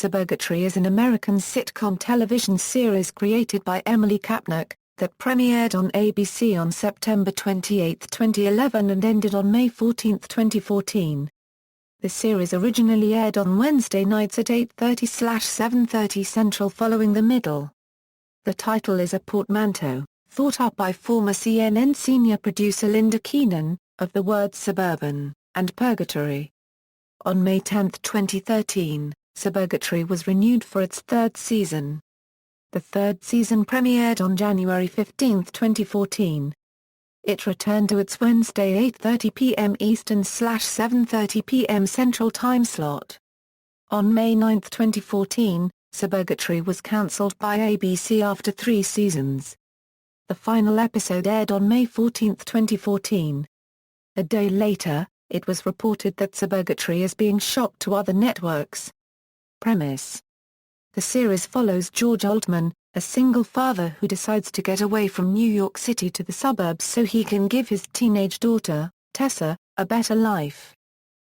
Suburgatory is an American sitcom television series created by Emily Kapnek, that premiered on ABC on September 28, 2011 and ended on May 14, 2014. The series originally aired on Wednesday nights at 8:30/7:30 Central following the middle. The title is a portmanteau, thought up by former CNN senior producer Linda Keenan, of the words suburban and purgatory. On May 10, 2013, Suburgatory was renewed for its third season. The third season premiered on January 15, 2014. It returned to its Wednesday 8:30 p.m. Eastern/7:30 p.m. Central time slot. On May 9, 2014, Suburgatory was cancelled by ABC after 3 seasons. The final episode aired on May 14, 2014. A day later, it was reported that Suburgatory is being shopped to other networks. Premise: the series follows George Altman, a single father who decides to get away from New York City to the suburbs so he can give his teenage daughter, Tessa, a better life.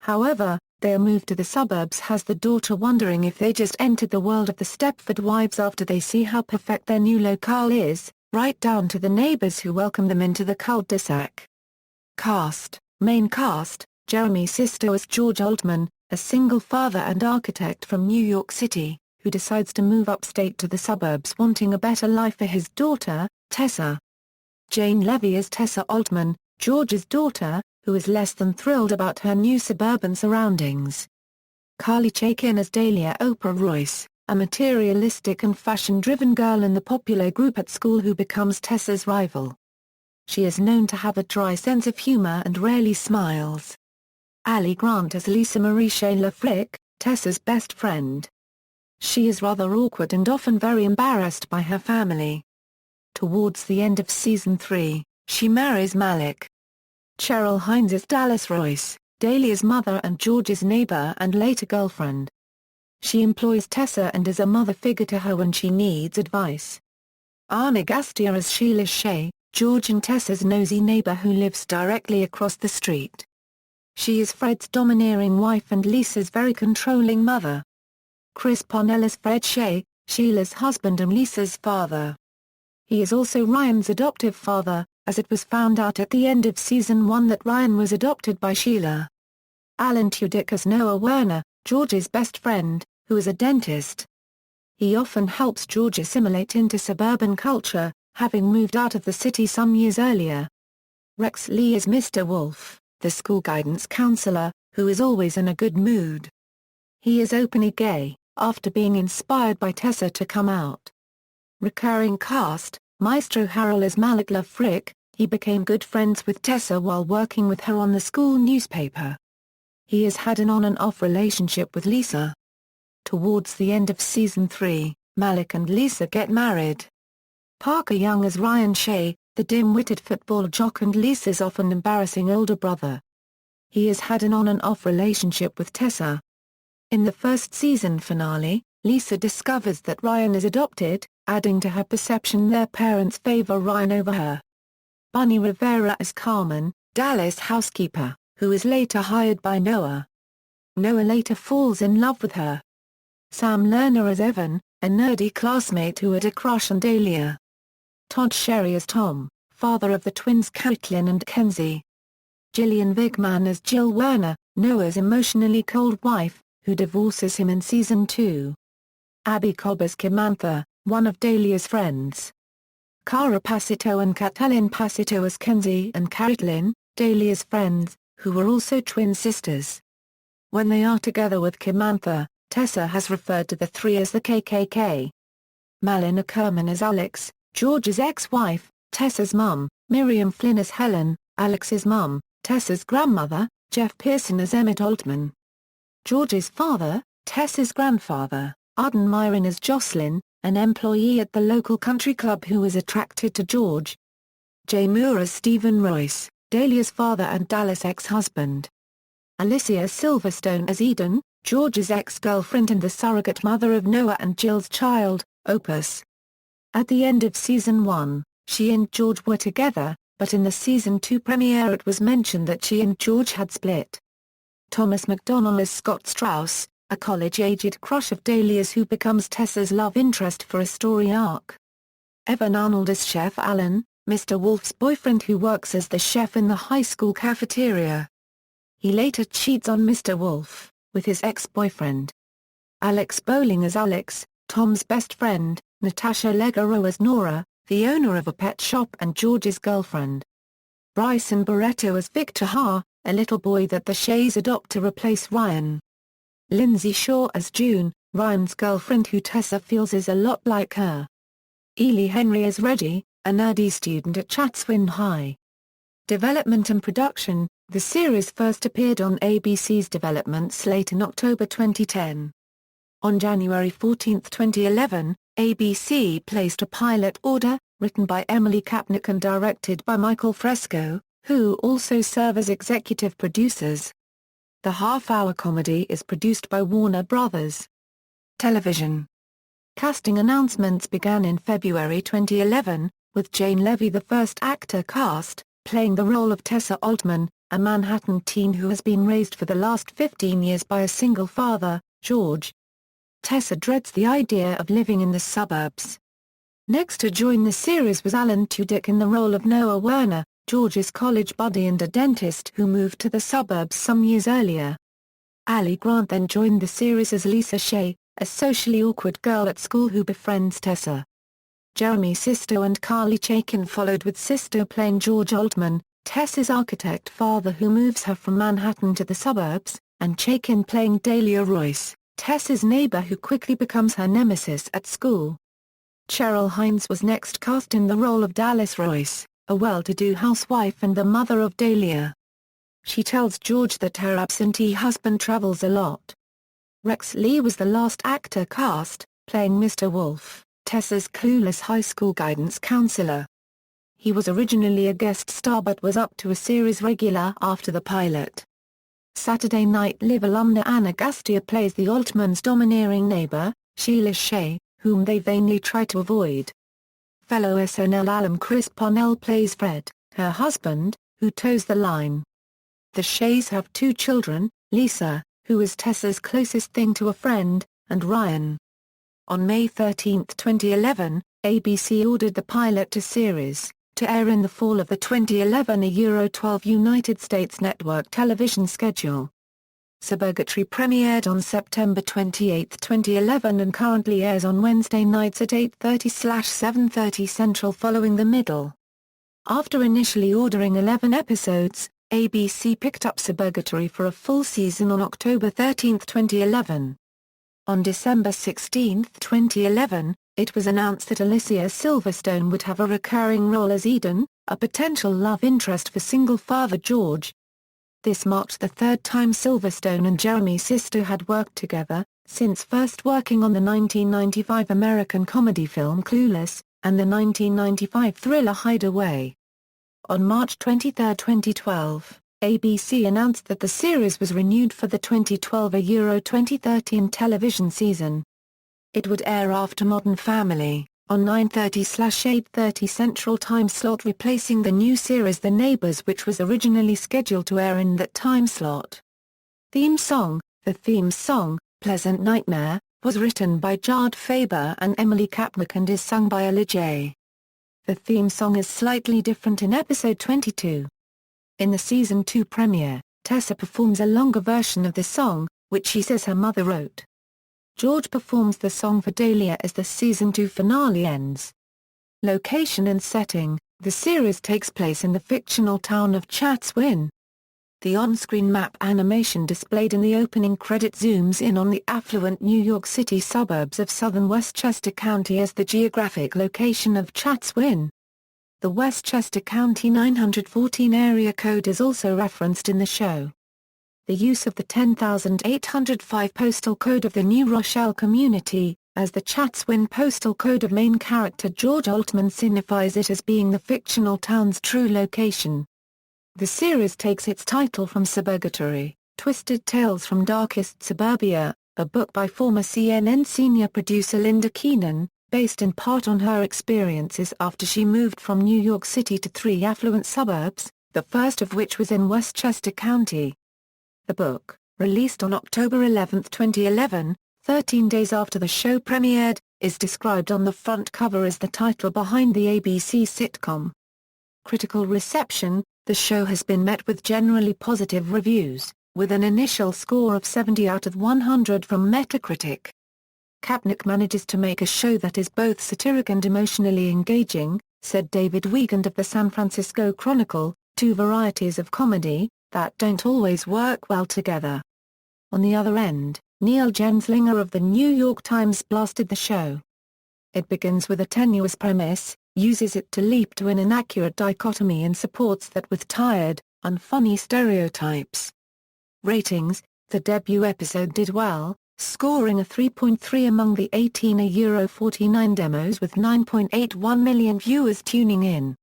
However, their move to the suburbs has the daughter wondering if they just entered the world of the Stepford Wives after they see how perfect their new locale is, right down to the neighbors who welcome them into the cul-de-sac. Cast: Main cast: Jeremy Sisto as George Altman, a single father and architect from New York City, who decides to move upstate to the suburbs wanting a better life for his daughter, Tessa. Jane Levy as Tessa Altman, George's daughter, who is less than thrilled about her new suburban surroundings. Carly Chaikin as Dahlia Oprah Royce, a materialistic and fashion-driven girl in the popular group at school who becomes Tessa's rival. She is known to have a dry sense of humor and rarely smiles. Ali Grant as Lisa Marie Shayla Frick, Tessa's best friend. She is rather awkward and often very embarrassed by her family. Towards the end of season 3, she marries Malik. Cheryl Hines as Dallas Royce, Dahlia's mother and George's neighbor and later girlfriend. She employs Tessa and is a mother figure to her when she needs advice. Arna Gastia as Sheila Shea, George and Tessa's nosy neighbor who lives directly across the street. She is Fred's domineering wife and Lisa's very controlling mother. Chris Parnell as Fred Shea, Sheila's husband and Lisa's father. He is also Ryan's adoptive father, as it was found out at the end of season 1 that Ryan was adopted by Sheila. Alan Tudyk as Noah Werner, George's best friend, who is a dentist. He often helps George assimilate into suburban culture, having moved out of the city some years earlier. Rex Lee as Mr. Wolf, the school guidance counselor, who is always in a good mood. He is openly gay, after being inspired by Tessa to come out. Recurring cast: Maestro Harold as Malik Love Frick, he became good friends with Tessa while working with her on the school newspaper. He has had an on-and-off relationship with Lisa. Towards the end of season 3, Malik and Lisa get married. Parker Young as Ryan Shea, the dim-witted football jock and Lisa's often embarrassing older brother. He has had an on-and-off relationship with Tessa. In the first season finale, Lisa discovers that Ryan is adopted, adding to her perception their parents favor Ryan over her. Bunny Rivera as Carmen, Dallas' housekeeper, who is later hired by Noah. Noah later falls in love with her. Sam Lerner as Evan, a nerdy classmate who had a crush on Dahlia. Todd Sherry as Tom, father of the twins Caitlin and Kenzie. Gillian Vigman as Jill Werner, Noah's emotionally cold wife, who divorces him in season 2. Abby Cobb as Kimantha, one of Dahlia's friends. Cara Pasito and Catelyn Pasito as Kenzie and Caitlin, Dahlia's friends, who were also twin sisters. When they are together with Kimantha, Tessa has referred to the three as the KKK. Malin Ackerman as Alex, George's ex-wife, Tessa's mum, Miriam Flynn as Helen, Alex's mum, Tessa's grandmother, Jeff Pearson as Emmett Altman. George's father, Tessa's grandfather, Arden Myron as Jocelyn, an employee at the local country club who is attracted to George. Jay Moore as Stephen Royce, Dahlia's father and Dallas' ex-husband. Alicia Silverstone as Eden, George's ex-girlfriend and the surrogate mother of Noah and Jill's child, Opus. At the end of season 1, she and George were together, but in the season 2 premiere it was mentioned that she and George had split. Thomas McDonnell as Scott Strauss, a college-aged crush of Dahlia's who becomes Tessa's love interest for a story arc. Evan Arnold as Chef Alan, Mr. Wolf's boyfriend who works as the chef in the high school cafeteria. He later cheats on Mr. Wolf, with his ex-boyfriend. Alex Bowling as Alex, Tom's best friend, Natasha Leggero as Nora, the owner of a pet shop and George's girlfriend. Bryson Barreto as Victor Ha, a little boy that the Shays adopt to replace Ryan. Lindsay Shaw as June, Ryan's girlfriend who Tessa feels is a lot like her. Ely Henry as Reggie, a nerdy student at Chatswin High. Development and production. The series first appeared on ABC's development slate in October 2010. On January 14, 2011, ABC placed a pilot order, written by Emily Kapnek and directed by Michael Fresco, who also serve as executive producers. The half-hour comedy is produced by Warner Brothers. Television. Casting announcements began in February 2011, with Jane Levy the first actor cast, playing the role of Tessa Altman, a Manhattan teen who has been raised for the last 15 years by a single father, George. Tessa dreads the idea of living in the suburbs. Next to join the series was Alan Tudyk in the role of Noah Werner, George's college buddy and a dentist who moved to the suburbs some years earlier. Ali Grant then joined the series as Lisa Shea, a socially awkward girl at school who befriends Tessa. Jeremy Sisto and Carly Chaikin followed with Sisto playing George Altman, Tessa's architect father who moves her from Manhattan to the suburbs, and Chaikin playing Dahlia Royce, Tessa's neighbor who quickly becomes her nemesis at school. Cheryl Hines was next cast in the role of Dallas Royce, a well-to-do housewife and the mother of Dahlia. She tells George that her absentee husband travels a lot. Rex Lee was the last actor cast, playing Mr. Wolf, Tessa's clueless high school guidance counselor. He was originally a guest star but was up to a series regular after the pilot. Saturday Night Live alumna Anna Gastia plays the Altmans' domineering neighbor, Sheila Shea, whom they vainly try to avoid. Fellow SNL alum Chris Parnell plays Fred, her husband, who toes the line. The Shays have two children, Lisa, who is Tessa's closest thing to a friend, and Ryan. On May 13, 2011, ABC ordered the pilot to series, to air in the fall of the 2011 Euro12 United States network television schedule. Suburgatory premiered on September 28, 2011 and currently airs on Wednesday nights at 8:30/7:30 Central following the middle. After initially ordering 11 episodes, ABC picked up Suburgatory for a full season on October 13, 2011. On December 16, 2011, it was announced that Alicia Silverstone would have a recurring role as Eden, a potential love interest for single-father George. This marked the third time Silverstone and Jeremy Sisto had worked together, since first working on the 1995 American comedy film Clueless, and the 1995 thriller Hideaway. On March 23, 2012, ABC announced that the series was renewed for the 2012 Euro 2013 television season. It would air after Modern Family, on 9:30/8:30 Central Time slot replacing the new series The Neighbors which was originally scheduled to air in that time slot. Theme song. The theme song, Pleasant Nightmare, was written by Jard Faber and Emily Kapnek and is sung by Ella J. The theme song is slightly different in episode 22. In the season 2 premiere, Tessa performs a longer version of the song, which she says her mother wrote. George performs the song for Dahlia as the season 2 finale ends. Location and setting. The series takes place in the fictional town of Chatswin. The on-screen map animation displayed in the opening credit zooms in on the affluent New York City suburbs of southern Westchester County as the geographic location of Chatswin. The Westchester County 914 area code is also referenced in the show. The use of the 10,805 postal code of the New Rochelle community, as the Chatswin postal code of main character George Altman signifies it as being the fictional town's true location. The series takes its title from Suburgatory, Twisted Tales from Darkest Suburbia, a book by former CNN senior producer Linda Keenan, based in part on her experiences after she moved from New York City to 3 affluent suburbs, the first of which was in Westchester County. The book, Released on October 11, 2011, 13 days after the show premiered, is described on the front cover as the title behind the ABC sitcom. Critical reception: the show has been met with generally positive reviews, with an initial score of 70 out of 100 from Metacritic. Kapnek manages to make a show that is both satiric and emotionally engaging, said David Wiegand of the San Francisco Chronicle, two varieties of comedy that don't always work well together. On the other end, Neil Genslinger of the New York Times blasted the show. It begins with a tenuous premise, uses it to leap to an inaccurate dichotomy and supports that with tired, unfunny stereotypes. Ratings: the debut episode did well, scoring a 3.3 among the 18:49 demos with 9.81 million viewers tuning in.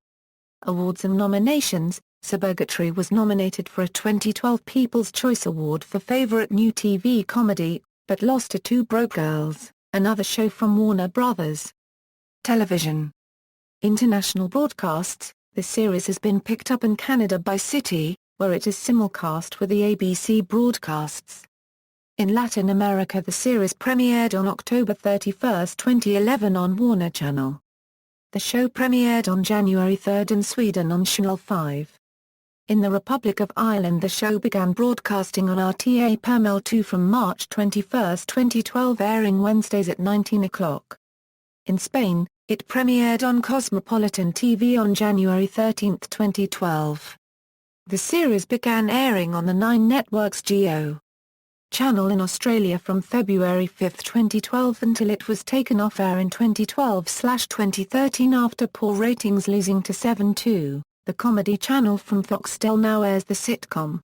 Awards and nominations: Suburgatory was nominated for a 2012 People's Choice Award for Favorite New TV Comedy, but lost to Two Broke Girls, another show from Warner Brothers. Television. International broadcasts: the series has been picked up in Canada by City, where it is simulcast with the ABC broadcasts. In Latin America, the series premiered on October 31, 2011 on Warner Channel. The show premiered on January 3 in Sweden on Channel 5. In the Republic of Ireland, the show began broadcasting on RTA Permel 2 from March 21, 2012, airing Wednesdays at 19 o'clock. In Spain, it premiered on Cosmopolitan TV on January 13, 2012. The series began airing on the Nine Network's Geo channel in Australia from February 5, 2012 until it was taken off air in 2012/2013 after poor ratings, losing to 7/2. The comedy channel from Foxtel now airs the sitcom.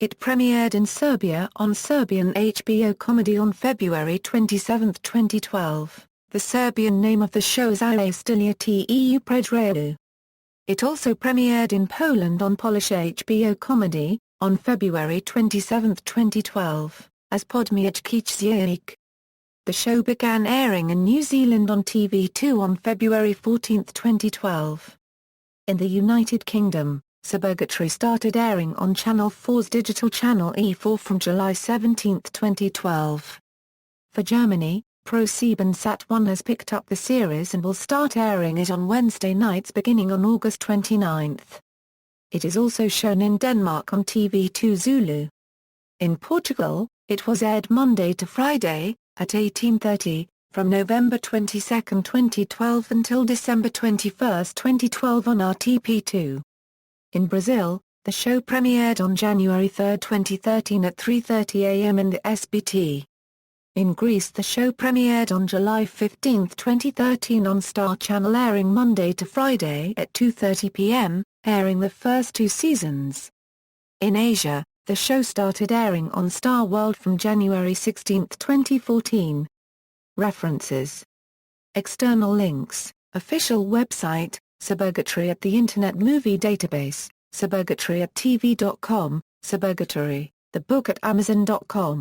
It premiered in Serbia on Serbian HBO Comedy on February 27, 2012. The Serbian name of the show is Ale Stilia Teu Pred Reu. It also premiered in Poland on Polish HBO Comedy, on February 27, 2012, as Podmiejki. The show began airing in New Zealand on TV2 on February 14, 2012. In the United Kingdom, Suburgatory started airing on Channel 4's digital channel E4 from July 17, 2012. For Germany, ProSieben Sat1 has picked up the series and will start airing it on Wednesday nights beginning on August 29. It is also shown in Denmark on TV2 Zulu. In Portugal, it was aired Monday to Friday, at 18:30, from November 22, 2012 until December 21, 2012 on RTP2. In Brazil, the show premiered on January 3, 2013 at 3:30 a.m. in the SBT. In Greece, the show premiered on July 15, 2013 on Star Channel, airing Monday to Friday at 2:30 p.m., airing the first two seasons. In Asia, the show started airing on Star World from January 16, 2014. References. External links: official website, Suburgatory at the Internet Movie Database, suburgatory@tv.com, Suburgatory, the book at amazon.com.